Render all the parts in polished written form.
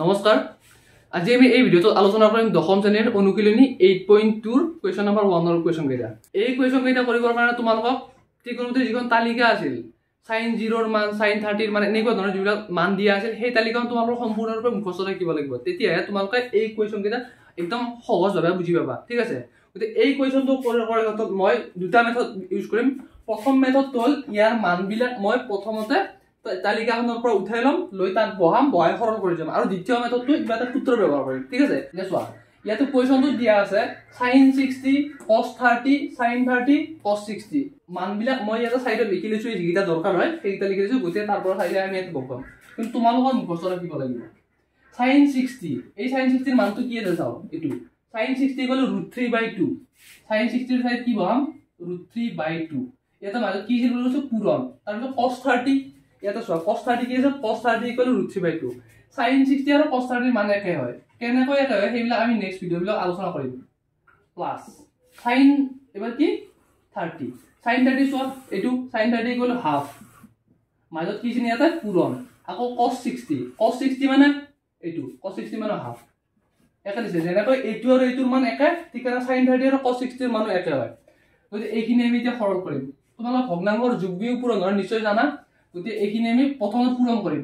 নমস্কাৰ আজি আমি এই ভিডিওটো আলোচনা কৰিম দশম শ্ৰেণীৰ অনুশীলনী 8.2 ৰ কোৱেশ্চন নম্বৰ 1 ৰ কোৱেশ্চন কেইটা এই কোৱেশ্চন কেইটা কৰিবৰ কাৰণে তোমালোকক ত্ৰিকোণমিতিৰ যিখন তালিকা আছিল sin 0 ৰ মান sin 30 ৰ মান এনেকুৱা ধৰণৰ যিবিলাক মান দিয়া আছিল সেই তালিকাখন তোমালোকৰ সম্পূৰ্ণৰূপে মুখস্থ ৰাখিব লাগিব তেতিয়াহে তোমালোকে এই কোৱেশ্চন কেইটা একদম সহজভাৱে বুজি পাবা ঠিক আছে গতি এই কোৱেশ্চনটো কৰাৰ ক্ষেত্ৰত মই দুটা মেথড ইউজ কৰিম প্ৰথম মেথডটো হ'ল ইয়াৰ মানবিলাক মই প্ৰথমতে তালিকাখনৰ পৰা উঠাই লম লৈ তাত বহাই সৰল কৰি যাম আৰু দ্বিতীয় মেথডটো কিবা এটা সূত্ৰ ব্যৱহাৰ কৰিম ঠিক আছে চোৱা ইয়াতে কোৱেশ্চনটো দিয়া আছে sin 60 cos 30 sin 30 cos 60 মানবিলাক মই ইয়াতে সাইডত লিখি লৈছো যিটা দৰকাৰ হয় সেইটা লিখি লৈছো গতে তাৰ পৰা সাইডে আমি ইয়াত বহাম কিন্তু তোমালোকৰ মুখস্থ ৰাখিব লাগিব sin 60 এই sin 60 ৰ মানটো কি আছে চাও এটো sin 60 গলে √3/2 sin 60 ৰ সাইড কি বহাম √3/2 ইয়াতে মাজত কি আছিল বলছো পূৰণ তাৰপিছত cos 30 ইয়াতে চোৱা cos 30 কি আছে cos 30 √3/2 sin 60 আৰু cos 30 মান একে হয় কেনেকৈ একে হয় সেইবিলাক আমি নেক্সট ভিডিও বিলাক আলোচনা কৰিম প্লাস sin এবাৰ কি 30 sin 30 চোৱা এটো sin 30 হাফ মাজত কি আছে ইয়াতে পূৰণ আকৌ cos 60 মানে এটো cos 60 মানে হাফ একে দিছে যেনেকৈ এটো আৰু এটোৰ মান একে ঠিক আছে sin 30 আৰু cos 60 ৰ মান একে হয় গতি এইখিনি আমি এতিয়া সৰল কৰিম তোমালোক ভগ্নাংশৰ যোগ বিয়োগ পূৰণ নিশ্চয় জানা গতি এইখিনি আমি প্ৰথমে পূৰণ কৰিম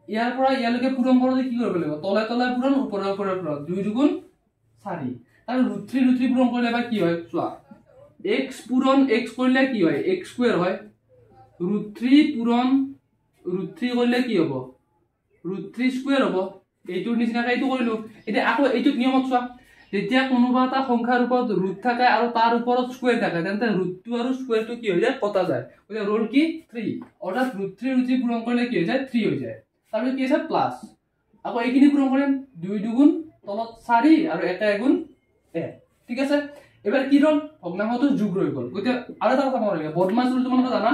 ইয়াৰ পৰা ইয়ালৈকে পূৰণ কৰোতে কি কৰিব লাগিব তলে তলে পূৰণ ওপৰে ওপৰে পূৰণ 2 দুগুণ 4 আৰু √3 পূৰণ কৰিলে বা কি হয় চোৱা x পূৰণ x কৰিলে কি হয় x স্কয়াৰ হয় √3 পূৰণ √3 কৰিলে কি হ'ব √3 স্কয়াৰ হ'ব এইটোৰ নিচিনাকৈ এইটো কৰিলো এতিয়া আকৌ এইটো নিয়মত চোৱা যেতিয়া কোনোবা এটা সংখ্যাৰ ওপৰত ৰুট থাকে আৰু তাৰ ওপৰত স্কয়াৰ থাকে তেন্তে ৰুটটো আৰু স্কয়াৰটো কি হৈ যায় কটা যায় গতিকে ৰোল কি 3 অৰ্থাৎ √3 পূৰণ কৰিলে কি হৈ যায় 3 হৈ যায় তাৰপিছত কি আছে প্লাস আকৌ এইখিনি পূৰণ কৰিম 2 দুগুণ তলত 4 আৰু 1 গুণ 1 ঠিক আছে এবাৰ কি ৰল ভগ্নাংশটো যোগ হৈ গল গতিকে আৰু এটা কথা মনত ৰাখিবা বদমাছ ৰুল তোমালোকে জানা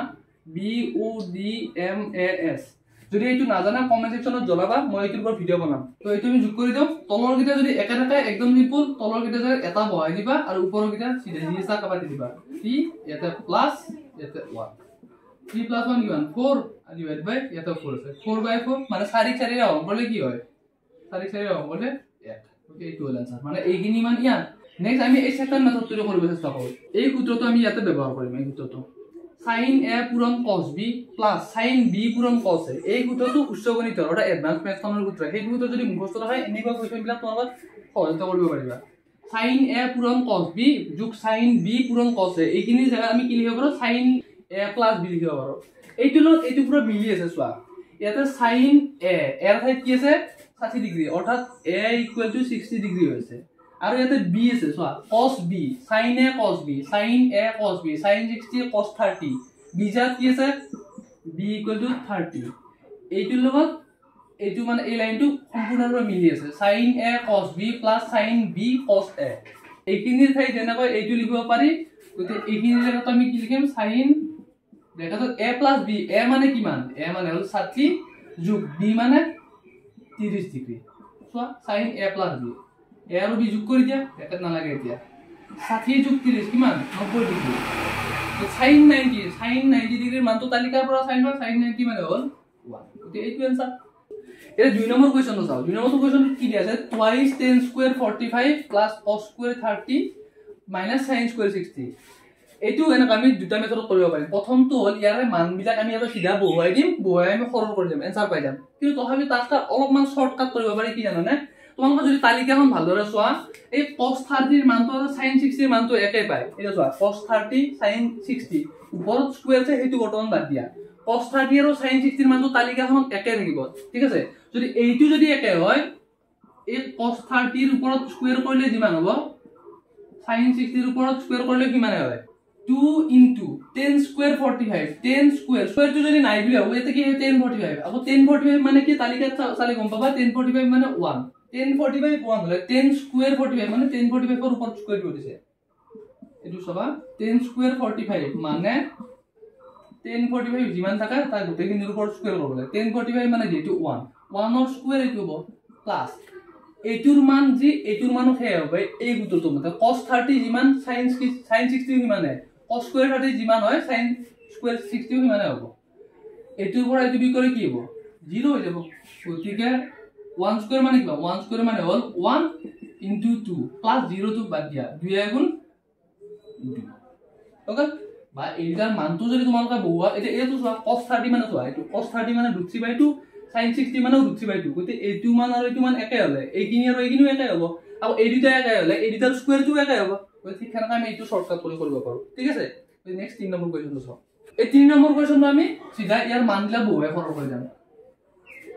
BODMAS যদি এইটো নাজানা কমেন্ট সেকশনত জনাবা মই এইটোৰ ওপৰত ভিডিও বনাম তো এইটো আমি যোগ কৰি দিও তলৰ গিটা যদি একে থাকে একদম সিম্পল তলৰ গিটা যদি এটা বহাই দিবা আৰু ওপৰৰ গিটা সিধা সিধা কাটি দিবা 3 ইয়াতে প্লাস ইয়াতে 1 3 + 1 কিমান 4 ডিভাইড বাই ইয়াতে 4 আছে 4/4 মানে 4 4 হৰণ কৰিলে কি হয় 4 4 হৰণ কৰিলে 1 ওকে এইটো হ'ল आंसर মানে এইখিনি মান ইয়াত নেক্সট আমি এই সেকেন্ড মেথডটো কৰিব চেষ্টা কৰো এই সূত্ৰটো আমি ইয়াতে ব্যৱহাৰ কৰিম এই সূত্ৰটো sin a পূৰণ cos b plus sin b পূৰণ cos a এই সূত্ৰটো উচ্চ গণিতৰ অৰ্থাৎ এডভান্স মেথডৰ সূত্ৰ এই সূত্ৰ যদি মুখস্থ হয় এনেকুৱা কোৱেশ্চন বিলাক তোমালোক সহজতে কৰিব পাৰিবা sin a পূৰণ cos b যোগ sin b পূৰণ cos a এইখিনি জায়গা আমি কি লিখিব পাৰো sin a + b লিখিব পাৰো এইটো লগত এইটো পুৰা মিলি আছে চোৱা ইয়াতে sin a এৰ ঠাইত কি আছে 60 ডিগ্ৰী অৰ্থাৎ a = 60 ডিগ্ৰী হৈছে আৰু ইয়াতে b আছে চোৱা cos b sin a cos b sin a cos b sin 60 cos 30 b জাত কি আছে b = 30 এইটোৰ লগত এইটো মানে এই লাইনটো সম্পূৰ্ণৰূপে মিলি আছে sin a cos b + sin b cos a এইখিনিৰ ঠাইত যেনেকৈ এইটো লিখিব পাৰি গতি এইখিনিৰ জায়গাত আমি কি লিখিম sin দেখা তো a + b a মানে কিমান a মানে হল 60 যোগ b মানে 30 degree so sin a + b a আৰু b যোগ কৰি দিয়া এটা নালাগে এতিয়া 60 যোগ 30 কিমান 90 ডিগ্ৰী তো sin 90 ডিগ্ৰীৰ মানটো তালিকাৰ পৰা sin 90 মানে হল 1 গতি এইটো आंसर এটা 2 নম্বৰ কোৱেশ্চনটো চাও 2 নম্বৰ কোৱেশ্চনটো কি দিয়া আছে twice tan square 45 plus cos square 30 minus sin square 60 এইটো এনেকৈ আমি দুটা মেথডত কৰিব পাৰিম প্ৰথমটো হল ইয়াৰে মানবিলাক আমি এটা সিধা বহুৱাই দিম বহুৱাই আমি সৰল কৰি দিম आंसर পাই যাম কিন্তু তথাপি তাত অলপমান শৰ্টকাট কৰিব পাৰি কি জানানে তোমালোকে যদি তালিকাখন ভালদৰে চোৱা এই cos 30 ৰ মানটো আৰু sin 60 ৰ মানটো একে পায় এটা চোৱা cos 30 sin 60 ওপৰত স্কয়াৰ আছে হেতু বৰ্তমান বাদ দিয়া cos 30 আৰু sin 60 ৰ মানটো তালিকাখনত একে থাকিব ঠিক আছে যদি এইটো যদি একে হয় এই cos 30 ৰ ওপৰত স্কয়াৰ কৰিলে যিমান হ'ব sin 60 ৰ ওপৰত স্কয়াৰ কৰিলে কিমান হয় 2 * 10 square 45 10 square to যদি নাই বুলি হ'ব এতে কি 10 45 আকৌ 10 45 মানে কি তালিকাত চালে গম পাবা 10 45 মানে 1 10 45 1 হলে 10 square 45 মানে 10 45 ৰ ওপৰত স্কয়াৰ কৰি দিছে এটো সবা 10 square 45 মানে 10 45 যিমান থাকে তাৰ গোটেইখিনিৰ ওপৰত স্কয়াৰ কৰিব লাগে 10 45 মানে যেটো 1 1 ৰ স্কয়াৰ এটো হ'ব প্লাস এইটোৰ মান যি এইটোৰ মানো হে হবে এই সূত্ৰটো মতে cos 30 যিমান sin 60 কিমানে cos square 30 যিমান হয় sin square 60 কিমানে হ'ব এটোৰ পৰা এটো বি কৰে কি হ'ব 0 হৈ যাব গতিকে 1 স্কয়ার মানে কি 1 স্কয়ার মানে হল 1 into 2 প্লাস 0 তো বাদ দিয়া 2 গুণ 2 ওকে বা এইটার মানটো যদি তোমালোকে বহুৱা এটা এটো চোৱা cos 30 মানে চোৱা এটো cos 30 মানে √3/2 sin 60 মানে √3/2 গতে এইটো মান আৰু এইটো মান একে হলে এইখিনি আৰু এইখিনিও একে হ'ব আৰু এই দুটা একে হলে এই দুটাৰ স্কয়াৰটো একে হ'ব গতে ঠিক কেনেকৈ আমি এইটো শৰ্টকাট কৰি কৰিব পাৰো ঠিক আছে নেক্সট 3 নম্বৰ কোৱেশ্চনটো চাও এই 3 নম্বৰ কোৱেশ্চনটো আমি সিধা ইয়াৰ মানবিলাক বহুৱাই ফৰক কৰি যাম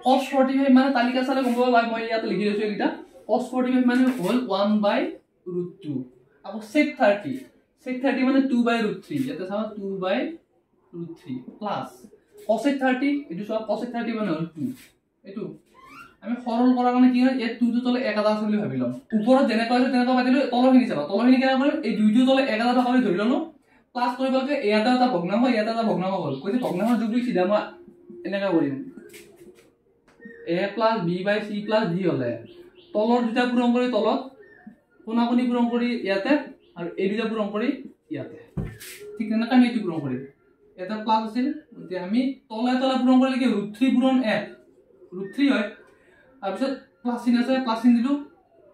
cos 45 মানে তালিকা চালে গম পাবা মই ইয়াত লিখি লৈছো এটা cos 45 মানে হল 1/√2 আৰু sec 30 মানে 2/√3 ইয়াতে চাও 2/√3 প্লাস cosec 30 এটো সব cosec 30 মানে হল 2 এটো আমি সরল করার কারণে কি হয় এই 2 টো তলে 1000 আছে বুলি ভাবিলাম উপৰত যেনে কৈছে তেনেকৈ পাতিলো তলখিনি চাবা তলখিনি কেনে কৰিম এই 2 টো তলে 1000 টকা কৰি ধৰি ললো প্লাস কৰিবলকে ইয়াতে এটা ভগ্নাংশ ইয়াতে এটা ভগ্নাংশ হ'ল কৈছে ভগ্নাংশ যোগ দি সিধা মই এনেকা কৰিম a + b/c + d হলে তলৰ দুটা পূৰণ কৰি তলত কোণাকুণি পূৰণ কৰি ইয়াতে আৰু এই দুটা পূৰণ কৰি ইয়াতে ঠিক তেনেকৈ আমি এইটো পূৰণ কৰিম এটা প্লাস আছিল যে আমি তলে তলে পূৰণ কৰিলে কি √3 পূৰণ 1 √3 হয় তাৰ পিছত প্লাস চিন আছে প্লাস চিন দিলো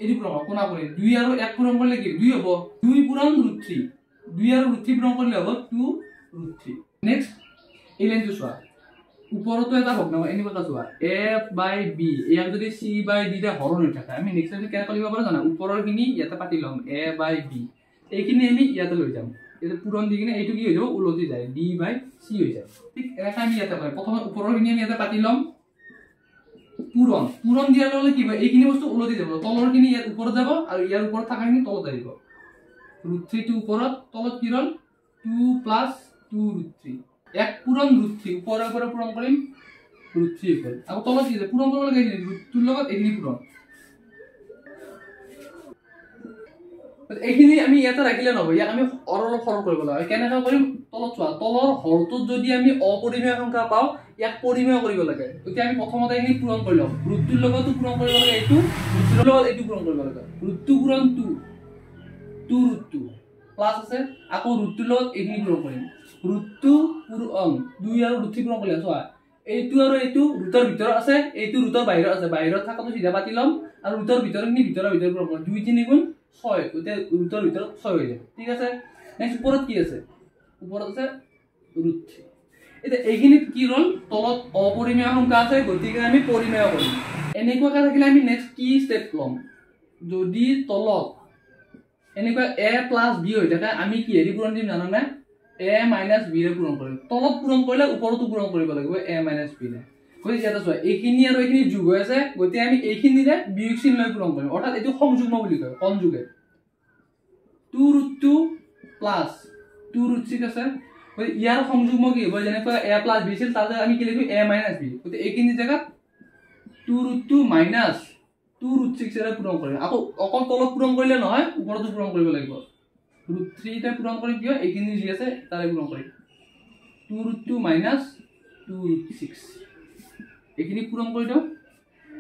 এৰি পূৰণ কোনা কৰি 2 আৰু 1 পূৰণ কৰিলে কি 2 হ'ব 2 পূৰণ √3 2 আৰু √3 পূৰণ কৰিলে হ'ব 2 √3 নেক্সট এই লাইনটো চোৱা উপৰতো এটা ভগ্নাংশ এনেকুৱা চোৱা a/b ইয়াক যদি c/d তে হৰণ হৈ থাকে আমি নেক্সট লাইনটো কেনে কৰিব পাৰো জানা উপৰৰখিনি ইয়াতে পাতি লম a/b এইখিনি আমি ইয়াতে লৈ যাম এটা পূরণ দি কিনে এইটো কি হৈ যাব উলটি যায় d/c হৈ যায় ঠিক এটা আমি ইয়াতে পাই প্ৰথমে উপৰৰখিনি আমি ইয়াতে পাতি লম পূৰণ দিয়াৰ লগে কি হয় এইখিনি বস্তু উলটি যাব তলৰখিনি ইয়াৰ ওপৰত যাব আৰু ইয়াৰ ওপৰত থাকাখিনি তলত আহিব √3 টো ওপৰত তলত কি ৰল 2 + 2√3 এক পূৰণ √3 উপৰৰ ওপৰত পূৰণ কৰিম √3 হ'ল আৰু তলত কি আছে পূৰণ কৰিব লাগে √2 লগত এইখিনি পূৰণ এইখিনি আমি ইয়াতে ৰাখিলে নহব ইয়াক আমি অলপ সৰল কৰিব লাগে কেনেকৈ কৰিম তলত চোৱা তলৰ হৰটোত যদি আমি অপৰিমেয় সংখ্যা পাও ইয়াক পৰিমেয় কৰিব লাগে এতিয়া আমি প্ৰথমতে এইখিনি পূৰণ কৰি লম √2 লগতো পূৰণ কৰিব লাগে এইটো √2 লগত এইটো পূৰণ কৰিব লাগে √2 পূৰণ 2 2√2 প্লাস আছে আকৌ √2 লগত এইখিনি পূৰণ কৰিম √2 পূৰণ 2 আৰু √3 পূৰণ কৰিলে চোৱা এইটো আৰু এইটো ৰুটৰ ভিতৰত আছে এইটো ৰুটৰ বাহিৰত আছে বাহিৰত থাকাটো সিধা পাতি লম আৰু ৰুটৰ ভিতৰখিনি ভিতৰৰ পূৰণ কৰিম 2 3 গুণ 6 গতে ৰুটৰ ভিতৰত 6 হৈ যায় ঠিক আছে নেক্সট ওপৰত কি আছে ওপৰত আছে √3 এটা এইখিনিত কি ৰল তলত অপৰিমেয় সংখ্যা আছে গতিকে আমি পৰিমেয় কৰিম এনেকুৱাকৈ থাকিলে আমি নেক্সট কি ষ্টেপ লম যদি তলত এনেকুৱা a + b হৈ থাকে আমি কি হেৰি পূৰণ দিম জানা না a - b ৰে পূৰণ কৰিম তলত পূৰণ কৰিলে ওপৰতো পূৰণ কৰিব লাগিব a - b ৰে গতিকে ইয়াতে চোৱা এইখিনি আৰু এইখিনি যোগ হৈ আছে গতিকে আমি এইখিনিৰে বিয়োগ চিহ্ন লৈ পূৰণ কৰিম অৰ্থাৎ এইটো সংযুগ্ম বুলি কয় কনজুগেট 2√2 + 2√6 আছে গতিকে ইয়াৰ সংযুগ্ম কি হ'ব যেনেকৈ a + b আছিল তাতে আমি কি লিখিম a - b গতিকে এইখিনি জায়গাত 2√2 - 2√6 ৰে পূৰণ কৰিম আকৌ অকল তলত পূৰণ কৰিলে নহয় ওপৰতো পূৰণ কৰিব লাগিব √3 তে পূৰণ কৰি কি হয় এইখিনি যি আছে তাৰে পূৰণ কৰিম 2√2 - 2√6 এইখিনি পূৰণ কৰি দিও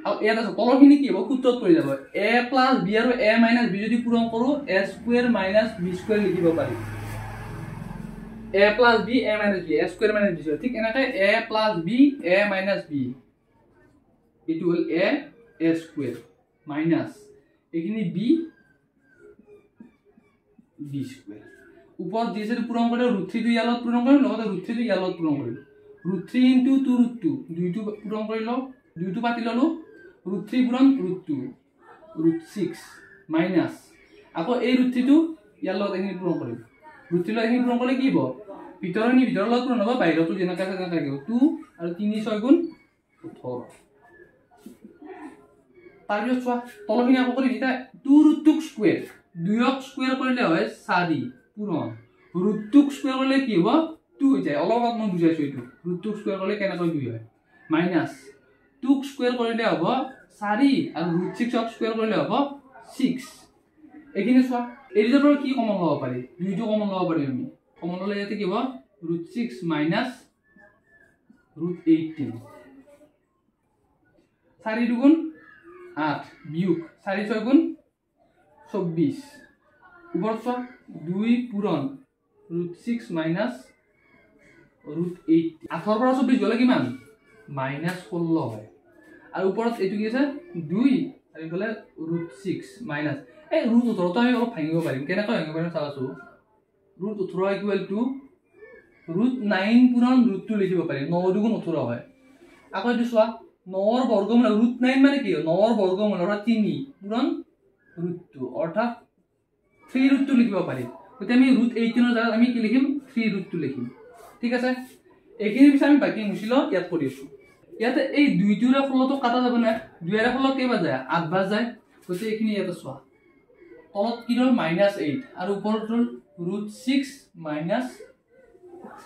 আৰু ইয়াত আছে তলৰখিনি কি হ'ব সূত্ৰত পৰি যাব a + b আৰু a - b যদি পূৰণ কৰো a² - b² লিখিব পাৰি a + b a - b a² - b ঠিক এনেকৈ a + b a - b এটো হল a² মাইনাস এইখিনি b b² উপৰত যি আছে পূৰণ কৰি √3 টো ইয়ালত পূৰণ কৰিম লগতে √3 টো ইয়ালত পূৰণ কৰিম √3 * 2√2 দুইটো পূৰণ কৰি লও দুইটো পাতি ললো √3 পূৰণ √2 √6 মাইনাস আকৌ এই √3 টো ইয়াৰ লগত এইখিনি পূৰণ কৰিম √3 লগত এইখিনি পূৰণ কৰিলে কি হ'ব ভিতৰনি ভিতৰৰ লগত পূৰণ হ'ব বাহিৰটো যেনেকৈ আছে তেনেকৈ থাকিব 2 আৰু 3 6 গুণ 18 তাৰপিছত চোৱা তলখিনি আকৌ কৰিম এটা 2√2 স্কয়াৰ 2ক স্কয়াৰ কৰিলে হয় 4 পূৰণ √2 স্কয়াৰ কৰিলে কি হ'ব 2 হৈ যায় অলপ মই বুজাইছো এইটো √2 স্কয়াৰ কৰিলে কেনেকৈ 2 হয় মাইনাস 2 স্কয়াৰ কৰিলে হ'ব 4 আৰু √6ক স্কয়াৰ কৰিলে হ'ব 6 এইখিনি চোৱা এই দুটাৰ পৰা কি কমন ল'ব পাৰি দুইটো কমন ল'ব পাৰি আমি কমন ল'লে ইয়াতে কি হ'ব √6 মাইনাস √18 4 দুগুণ 8 বিয়োগ 4 6 গুণ 24 উপৰত চোৱা 2 পূৰণ √6 মাইনাস √8 8 পৰা 24 গলে কিমান -16 হয় আৰু ওপৰত এইটো কি আছে 2 আৰু ইফালে √6 মাইনাস এই √18 তো আমি অলপ ভাঙিব পাৰিম কেনেকৈ ভাঙিব পাৰিম চাবাছো √18 ইকুৱেল টু √9 পুৰণ √2 লিখিব পাৰিম 9 দুগুণ 18 হয় আকৌ এইটো চোৱা 9 ৰ বৰ্গমূল √9 মানে কি 9 ৰ বৰ্গমূল অৰ্থাৎ 3 পুৰণ √2 অৰ্থাৎ 3 √2 লিখিব পাৰিম গতি আমি √18 ৰ জায়গাত আমি কি লিখিম 3 √2 লিখিম ঠিক আছে এইখিনি পিছে আমি বাকি মুছিলো ইয়াত কৰি আছো ইয়াতে এই 2 টোৰে 16 তো কাটা যাব না 2 ৰে 16 কেইবা যায় 8 বাৰ যায় গতি এইখিনি ইয়াতে চোৱা তলত কি হ'ল -8 আৰু ওপৰত হ'ল √6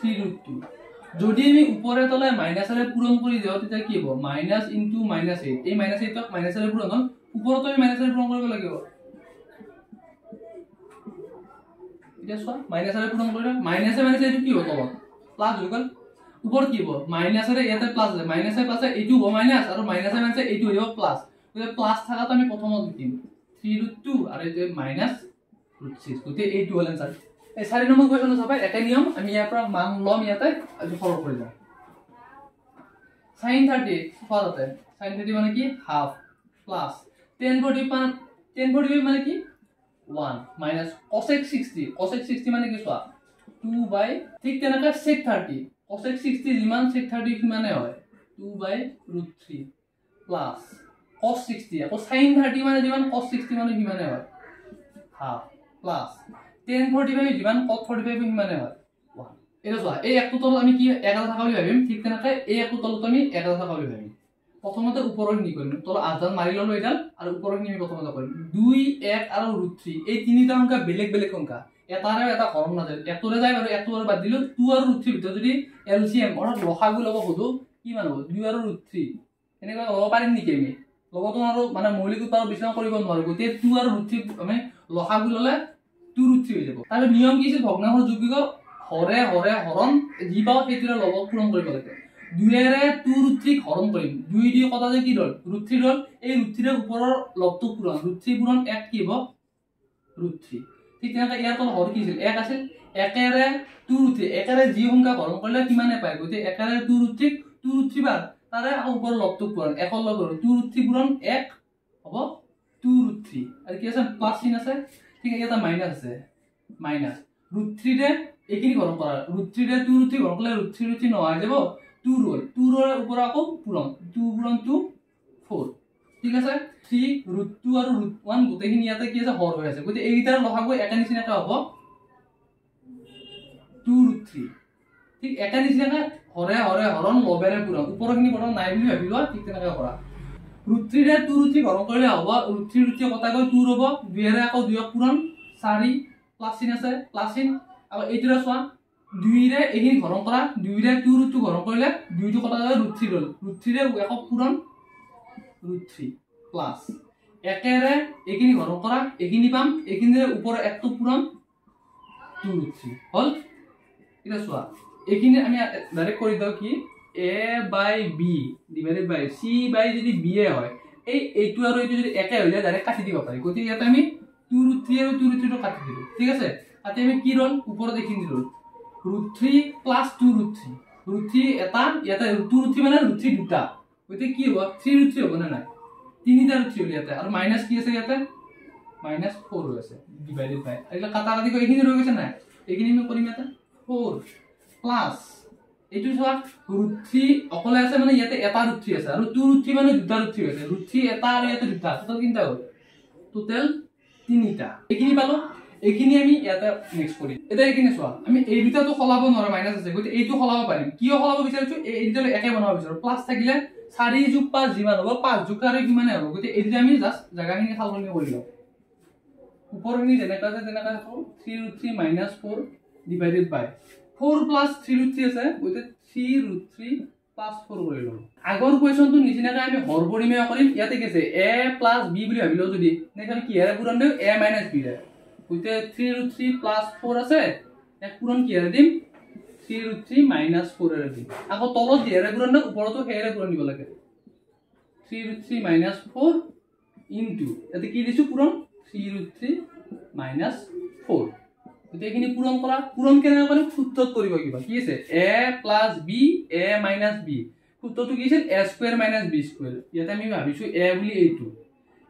3 √2 যদি আমি উপৰে তলে মাইনাসৰে পূৰণ কৰি দিও তেতিয়া কি হ'ব মাইনাস ইনটু -8 এই -8 তক মাইনাসৰে পূৰণ হ'ল ওপৰত আমি মাইনাসৰে পূৰণ কৰিব লাগিব এটা চোৱা মাইনাসৰে পূৰণ কৰিলে মাইনাসে এইটো কি হ'ব তলত প্লাস হৈ গ'ল উপৰত কি হ'ব মাইনাসৰে ইয়াতে প্লাস আছে মাইনাসে প্লাসে এইটো হ'ব মাইনাস আৰু মাইনাসে এইটো হ'ব প্লাস গতিকে প্লাস থাকাত আমি প্ৰথমত লিখিম 3 √2 আৰু এইটো -√6 গতিকে এইটো হ'ল आंसर এই 4 নম্বৰ কোৱেশ্চন চাবা একে নিয়ম আমি ইয়াৰ পৰা মান লম ইয়াতে আজি সৰল কৰি যাম sin 30 ফালতে sin 30 মানে কি হাফ প্লাস 10 মানে কি 1 মাইনাস cosec 60 মানে কি চোৱা 2 বাই ঠিক তেনেকা sec 30 cosec 60 যিমান sec 30 কিমানে হয় 2/√3 প্লাস cos 60 আকৌ sin 30 মানে যিমান cos 60 মানে কিমানে হয় হাফ প্লাস 1045 যিমান cos 45 কিমানে হয় 1 এটা চোৱা এই একটো তলত আমি কি একাদা থাকা বুলি ভাবিম ঠিক তেনেকা এই একটো তলত আমি একাদা থাকা বুলি ভাবিম প্ৰথমতে ওপৰৰ নি কৰিম তল আধান মাৰি ললো এডাল আৰু ওপৰৰ নি আমি প্ৰথমতে কৰিম 2 1 আৰু √3 এই তিনিটা সংখ্যা বেলেগ বেলেগ সংখ্যা এটাৰে এটা হৰণ না যায় এটোৰে যায় আৰু এটোৰ বাদ দিলো 2 আৰু √3 ভিতৰত যদি এলসিএম অৰ্থাৎ লসাগু লব হদো কি মান হ'ব 2 আৰু √3 এনেকৈ হ'ব পাৰিম নেকি আমি লগতো আৰু মানে মৌলিক উৎপাদক বিশ্লেষণ কৰিব নোৱাৰো গতিকে 2 আৰু √3 আমি লসাগু ললে 2 √3 হৈ যাব আৰু নিয়ম কি আছিল ভগ্নাংশৰ যোগবিয়োগ হৰে হৰে হৰণ যি পাও সেইটোৰে লব পূৰণ কৰিব লাগে 2 এৰে 2 √3 হৰণ কৰিম 2 দি কটা যে কি হ'ল √3 হ'ল এই √3 ৰ ওপৰৰ লবটো পূৰণ √3 পূৰণ 1 কি হ'ব √3 ঠিক তেনেকা ইয়াৰ তল হৰ কি আছিল 1 আছিল 1 এৰে 2 √3 1 এৰে যি সংখ্যা হৰণ কৰিলে কিমানে পায় গতি 1 এৰে 2 √3 বাৰ তাৰে ওপৰৰ লবটো পূৰণ 1 ৰ লব 2 √3 পূৰণ 1 হ'ব 2 √3 আৰু কি আছে প্লাস চিন আছে ঠিক আছে এটা মাইনাস আছে মাইনাস √3 ৰে এইখিনি হৰণ কৰা √3 ৰে 2 √3 হৰণ কৰিলে √3 নহয় যাব 2 ৰ 2 ৰ ওপৰ আকৌ পূৰণ 2 পূৰণ 2 4 ঠিক আছে 3 √2 আৰু √1 গোটেইখিনি ইয়াতে কি আছে হৰ হৈ আছে গতি এইটাৰ লসাগু একা নিচিনাকৈ হ'ব 2 √3 ঠিক একা নিচিনাকৈ হৰে হৰে হৰণ লবেৰে পূৰণ ওপৰখিনি পূৰণ নাই বুলি ভাবি লোৱা ঠিক তেনেকৈ কৰা √3 ৰে 2 √3 হৰণ কৰিলে হ'ব √3 কটা গৈ 2 ৰব 2 এৰে আকৌ 2 পূৰণ 4 প্লাস চিন আছে প্লাস চিন আৰু এইটোৰে চোৱা 2 ৰে এইখিনি হৰণ কৰা 2 ৰে 2 √2 হৰণ কৰিলে 2 টো কটা গৈ √3 হ'ল √3 ৰে 1 পূৰণ √3 প্লাস 1 এৰে এইখিনি হৰণ কৰা এইখিনি পাম এইখিনিৰে ওপৰ 1 টো পূৰণ 2 √3 হ'ল এটা চোৱা এইখিনি আমি ডাইৰেক্ট কৰি দাও কি a/b ডিভাইডেড বাই c/ যদি b এ হয় এইটো আৰু এইটো যদি একে হৈ যায় ডাইৰেক্ট কাটি দিব পাৰি গতি ইয়াতে আমি 2 √3 আৰু 2 √3 টো কাটি দিলো ঠিক আছে তাতে আমি কি ৰল ওপৰত এইখিনি ৰল √3 প্লাস 2 √3 √3 এটা ইয়াতে 2 √3 মানে √3 দুটা গতি কি হ'ব 3 √3 হ'ব না নাই তিনিটা √3 হ'ল ইয়াতে আৰু মাইনাস কি আছে ইয়াতে -4 হৈ আছে ডিভাইডেড বাই এইলা কাটা কাটি কৰি এইখিনি ৰৈ গৈছে নাই এইখিনি আমি কৰিম ইয়াতে 4 প্লাস এইটো চোৱা √3 অকলে আছে মানে ইয়াতে এটা √3 আছে আৰু 2 √3 মানে দুটা √3 আছে √3 এটা আৰু ইয়াতে দুটা টোটাল কিটা হ'ল টোটাল তিনিটা এইখিনি পালো এইখিনি আমি ইয়াতে নেক্সট কৰিম এটা এইখিনি চোৱা আমি এই দুটাটো খলাব নোৱাৰো মাইনাস আছে গতি এইটো খলাব পাৰিম কিয় খলাব বিচাৰিছো এই দুটা একে বনাব বিচাৰো প্লাস থাকিলে 4 + 5 যিমান হ'ব 5 যোগ আৰু কিমানে হ'ব গতি এই দুটা আমি জাস্ট জায়গাখিনি খালনি কৰি লও উপৰখিনি যেনেকা আছে তেনেকা ৰাখো 3 √3 - 4 ডিভাইডেড বাই 4 প্লাস 3 √3 আছে গতি 3 √3 প্লাস 4 কৰি লও আগৰ কোৱেশ্চনটো নিচিনাকৈ আমি হৰ পৰিমেয় কৰিম ইয়াতে কি আছে a + b বুলি ভাবিলো যদি নেখানে কি হেৰে পূৰণ দিও a - b ৰে গতি 3 √3 প্লাস 4 আছে এক পূৰণ কি হেৰে দিম 3 √3 - 4 ৰে দিম আকৌ তলত কি হেৰে পূৰণ দিও ওপৰতো হেৰে পূৰণ দিব লাগে 3 √3 - 4 ইনটু এতে কি দিছো পূৰণ 3 √3 - 4 গতি এখিনি পূৰণ কৰা পূৰণ কেনে কৰিম সূত্ৰত কৰিব কিবা কি আছে a + b a - b সূত্ৰটো কি আছিল a square minus b square ইয়াতে আমি ভাবিছো a বুলি এইটো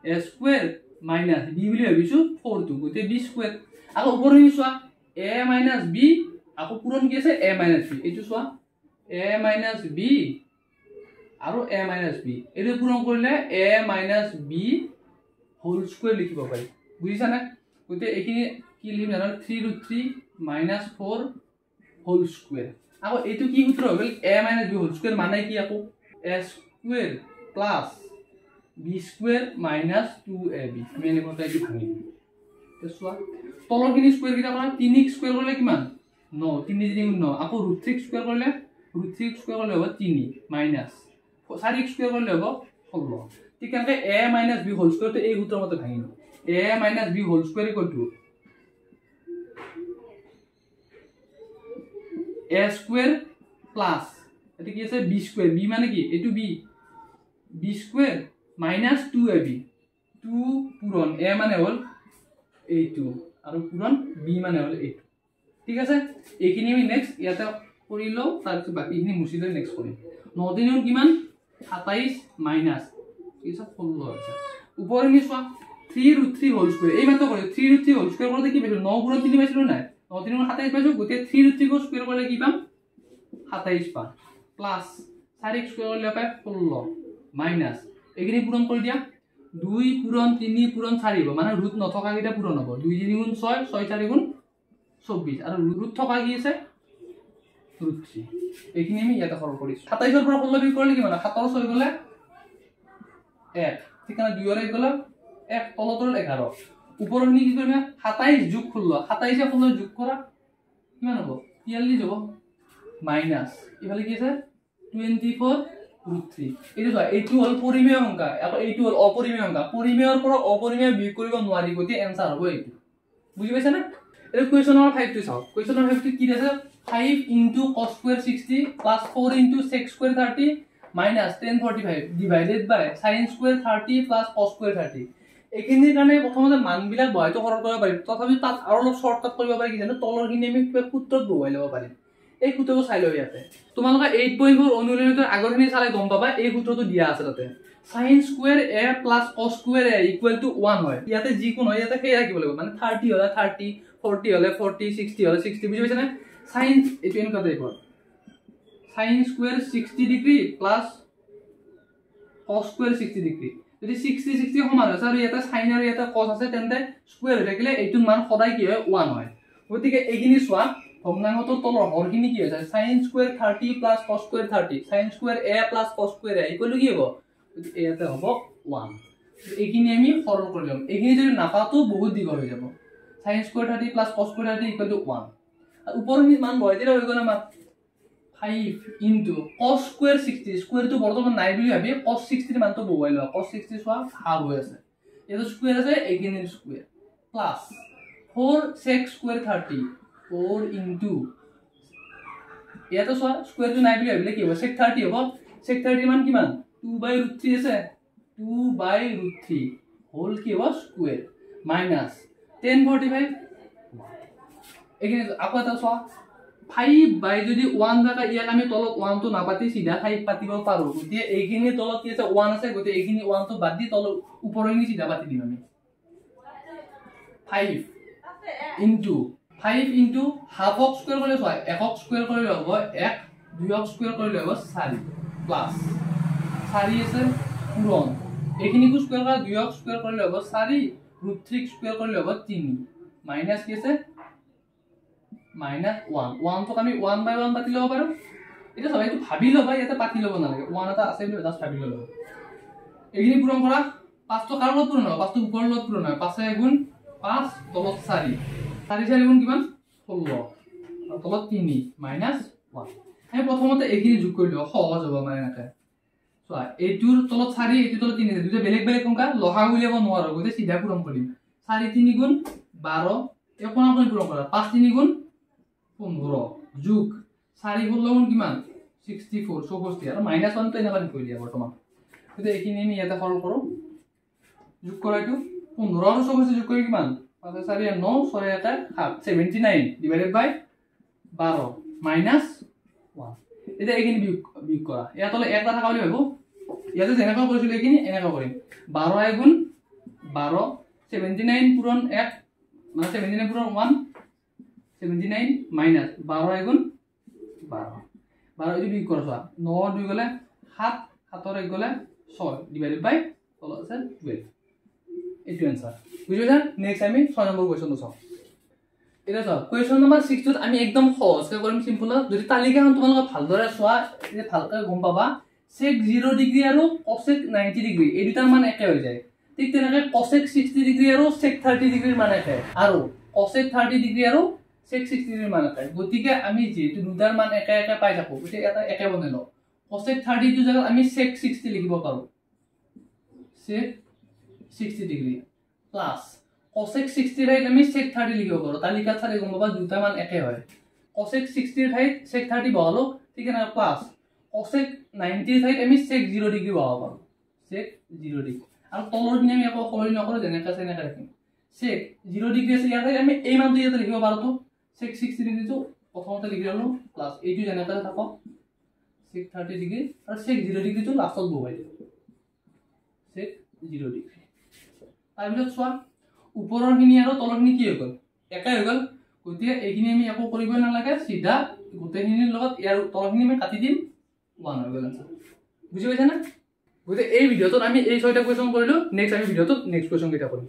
a স্কয়াৰ মাইনাস b বুলি ভাবিছো 4 টো গতে b স্কয়াৰ আৰু ওপৰনি চোৱা a মাইনাস b আকৌ পূৰণ কি আছে a মাইনাস b এইটো চোৱা a মাইনাস b আৰু a মাইনাস b এইটো পূৰণ কৰিলে a minus b whole square লিখিব পাৰি বুজিছা না গতে এইখিনি কি লিখিম জানো 3√3 minus 4 whole square আকৌ এইটো কি সূত্ৰ হ'ল a minus b whole square মানে কি আকৌ a square plus b square minus 2ab মেনে কথা কি ভাঙি তো চোৱা তলৰখিনি স্কয়াৰ কিটা কৰা 3x স্কয়াৰ কৰিলে কিমান 9 3 3 9 আকৌ √3 স্কয়াৰ কৰিলে √3 স্কয়াৰ কৰিলে হ'ব 3 minus 4x স্কয়াৰ কৰিলে হ'ব 16 ঠিক আছে a minus b whole square তো এই সূত্ৰৰ মতে ভাঙিম a minus b whole square equal to a square plus এটা কি আছে b square b মানে কি এটো b square minus 2ab 2 পূরণ a মানে হল এইটো আৰু পূরণ b মানে হল এইটো ঠিক আছে এইখিনি আমি নেক্সট ইয়াতে কৰিলো তাৰপিছত বাকিখিনি মুছিলে নেক্সট কৰিম 9 দিনৰ কিমান 27 মাইনাস কি সব 16 আছে উপৰনি চোৱা 3√3 হোল স্কয়াৰ এই মাত্ৰ কৰে 3√3 হোল স্কয়াৰ কৰতে কি পাইছো 9 গুণ 3 পাইছিলো না 9 3 27 পাইছো গতে 3√3 কো স্কয়াৰ কৰিলে কি পাম 27 পাম প্লাস 4x স্কয়াৰ কৰিলে পাই 16 মাইনাস এখিনি পূৰণ কৰি দিয়া 2 পূৰণ 3 পূৰণ 4 হ'ব মানে ৰুট নথকা কিটা পূৰণ হ'ব 2 3 গুণ 6 6 4 গুণ 24 আৰু ৰুট থকা কি আছে √3 এখিনি আমি ইয়াতে সৰল কৰিছো 27 ৰ পৰা 16 বিয়োগ কৰিলে কি মানে 7 6 গলে 1 ঠিক আছে 2 ৰ গলে 1 তলতৰ 11 উপৰৰ নি কি কৰিবা 27 যোগ 16 27 এ 16 যোগ কৰা কিমান হ'ব 43 হ'ব মাইনাস ইফালে কি আছে 24√3 এইটো চোৱা এইটো হল পৰিমেয় সংখ্যা আৰু এইটো হল অপৰিমেয় সংখ্যা পৰিমেয়ৰ পৰা অপৰিমেয় বিয়োগ কৰিব নোৱাৰি গতি এনসাৰ হ'ব এইটো বুজি পাইছা না এই কোৱেশ্চন নম্বৰ 5 টো চাও কোৱেশ্চন নম্বৰ 5 টো কি আছে 5 into cos square 60 plus 4 into sec square 30 minus 1045 divided by sin square 30 plus cos square 30 এখিনিৰ কাৰণে প্ৰথমতে মানবিলাক বহাইতো সৰল কৰিব পাৰিম তথাপি তাত আৰু অলপ শৰ্টকাট কৰিব পাৰি কি জানো তলৰখিনি আমি কিবা সূত্ৰত বহাই ল'ব পাৰিম এই সূত্ৰটো চাই লও ইয়াতে তোমালোকে 8.4 অনুলিনিতৰ আগৰখিনি চালে গম পাবা এই সূত্ৰটো দিয়া আছে তাতে sin square a plus cos square a equal to 1 হয় ইয়াতে যি কোন হয় ইয়াতে সেই ৰাখিব লাগিব মানে 30 হলে 30 40 হলে 40 60 হলে 60 বুজি পাইছা না sin এটো এনেকুৱা টাইপৰ sin square 60 degree plus cos square 60 degree যদি 60 60 সমান হয় আৰু ইয়াতে sin আৰু ইয়াতে cos আছে তেন্তে স্কয়াৰ হৈ থাকিলে এইটোৰ মান সদায় কি হয় 1 হয় গতিকে এইখিনি চোৱা ভগ্নাংশটোৰ তলৰ হৰখিনি কি হৈছে sin square 30 plus cos square 30 sin square a plus cos square a equal to কি হ'ব ইয়াতে হ'ব 1 এইখিনি আমি সৰল কৰি লম এইখিনি যদি নাপাতো বহুত দীঘল হৈ যাব sin square 30 plus cos square 30 equal to 1 আৰু ওপৰৰ মান বহাই দিলে হৈ গ'ল আমাৰ 5 into cos square 60 স্কয়াৰ টো বৰ্তমান নাই বুলি ভাবি cos 60 ৰ মানটো বহাই লও cos 60 সোৱা ভাগ হৈ আছে এটো স্কয়াৰ আছে এইখিনিৰ square plus 4 sec square 30 4 into ইয়াতে সোৱা স্কয়াৰ টো নাই বুলি ভাবিলে কি হ'ব sec 30 হ'ব sec 30 মান কিমান 2/√3 আছে 2/√3 হোল কি হ'ব স্কয়াৰ মাইনাস 1045 এখানে আকৌ এটা সোৱা 5 বাই যদি 1 থাকা ইয়াক আমি তলত 1 টো নাপাতি সিধা 5 পাতিব পাৰো গতি এইখিনি তলত কি আছে 1 আছে গতি এইখিনি 1 টো বাদ দি তলত উপৰখিনি সিধা পাতি দিম আমি 5 into 5 into half of square কৰিলে হয় 1 স্কয়াৰ কৰিলে হ'ব 1 2 স্কয়াৰ কৰিলে হ'ব 4 প্লাস 4 আছে পূৰণ এইখিনি কো স্কয়াৰ কৰা 2 স্কয়াৰ কৰিলে হ'ব 4 √3 স্কয়াৰ কৰিলে হ'ব 3 মাইনাস কি আছে minus 1 1 তো আমি 1/1 পাতি লব পাৰো এটা সবাই তো ভাবি লবা ইয়াতে পাতি লব না লাগে 1 এটা আছে বুলি জাস্ট ভাবি লব এখিনি পূৰণ কৰা 5 তো কাৰৰ পূৰণ হয় 5 তো উপৰৰ লগত পূৰণ হয় 5 গুণ 5 তলত 4 4 4 গুণ কিমান 16 আৰু তলত 3 minus 1 আমি প্ৰথমতে এখিনি যোগ কৰি লও সহজ হ'ব মানে নাকে চোৱা এইটোৰ তলত 4 এইটোৰ তলত 3 দুটা বেলেগ বেলেগ সংখ্যা লহা উলিয়াব নোৱাৰো গতে সিধা পূৰণ কৰিম 4 3 গুণ 12 একোনা কৰি পূৰণ কৰা 5 3 গুণ 15 যোগ 4 গুণ লগুণ কিমান 64 64 আৰু -1 তো এনেকা লিখি দিয়া বৰ্তমান গতে এইখিনি আমি ইয়াতে সৰল কৰো যোগ কৰাটো 15 আৰু 64 যোগ কৰি কিমান 5 4 9 6 1 7 79 ডিভাইডেড বাই 12 -1 এতিয়া এইখিনি বিয়োগ কৰা ইয়াত হলে এটা থাকা বুলি ভাবো ইয়াতে যেনেকৈ কৰিছিলো এইখিনি এনেকৈ কৰিম 12 গুণ 12 79 পূৰণ 1 মানে 79 পূৰণ 1 79 মাইনাস 12 গুণ 12 12 এই বিয়োগ কৰা 9 2 গলে 7 7 1 গলে 6 ডিভাইডেড বাই তলত আছে 12 এইটো आंसर বুঝিলা নেক্সট আমি 6 নম্বৰ কোৱেশ্চনটো চাও এটা চাও কোৱেশ্চন নম্বৰ 6 টোত আমি একদম সহজকৈ কৰিম সিম্পল যদি তালিকাখন তোমালোকে ভালদৰে চোৱা এই ভালকৈ গম পাবা sec 0 ডিগ্ৰী আৰু cosec 90 ডিগ্ৰী এই দুটাৰ মান একে হৈ যায় ঠিক তেনেকৈ cosec 60 ডিগ্ৰী আৰু sec 30 ডিগ্ৰীৰ মান একে আৰু cosec 30 ডিগ্ৰী আৰু sec 60 ডিগ্ৰীৰ মান একে গতিকে আমি যেটো দুটাৰ মান একে একে পাই থাকো গতিকে এটা একে বনাই লও cosec 30 টো জায়গাত আমি sec 60 লিখিব পাৰো sec 60 ডিগ্ৰী প্লাস cosec 60 ঠাইত আমি sec 30 লিখিব পাৰো তালিকাত চালে গম পাবা দুটা মান একে হয় cosec 60 ঠাইত sec 30 বহালো ঠিক আছে প্লাস cosec 90 ঠাইত আমি sec 0 ডিগ্ৰী বহাব পাৰো sec 0 ডিগ্ৰী আৰু তলৰ দিনে আমি আকৌ সলনি নকৰো যেনেকা আছে এনেকা ৰাখিম sec 0 ডিগ্ৰী আছে ইয়াতে আমি এই মানটো ইয়াতে লিখিব পাৰো তো sec 60 ডিগ্ৰীটো প্ৰথমতে লিখি ললো প্লাস এইটো যেনেকা থাকক sec 30 ডিগ্ৰী আৰু sec 0 ডিগ্ৰীটো লাষ্টত বহাই দিও sec 0 ডিগ্ৰী তাৰপিছত চোৱা ওপৰৰ খিনি আৰু তলৰ খিনি কি হৈ গল একাই হৈ গল গতিকে এইখিনি আমি একো কৰিব নালাগে সিধা গোটেইখিনিৰ লগত ইয়াৰ তলখিনি আমি কাটি দিম 1 হৈ গল বুজি পাইছা না গতিকে এই ভিডিওটোত আমি এই 6টা কোৱেশ্চন কৰিলো নেক্সট আমি ভিডিওটোত নেক্সট কোৱেশ্চন কেইটা কৰিম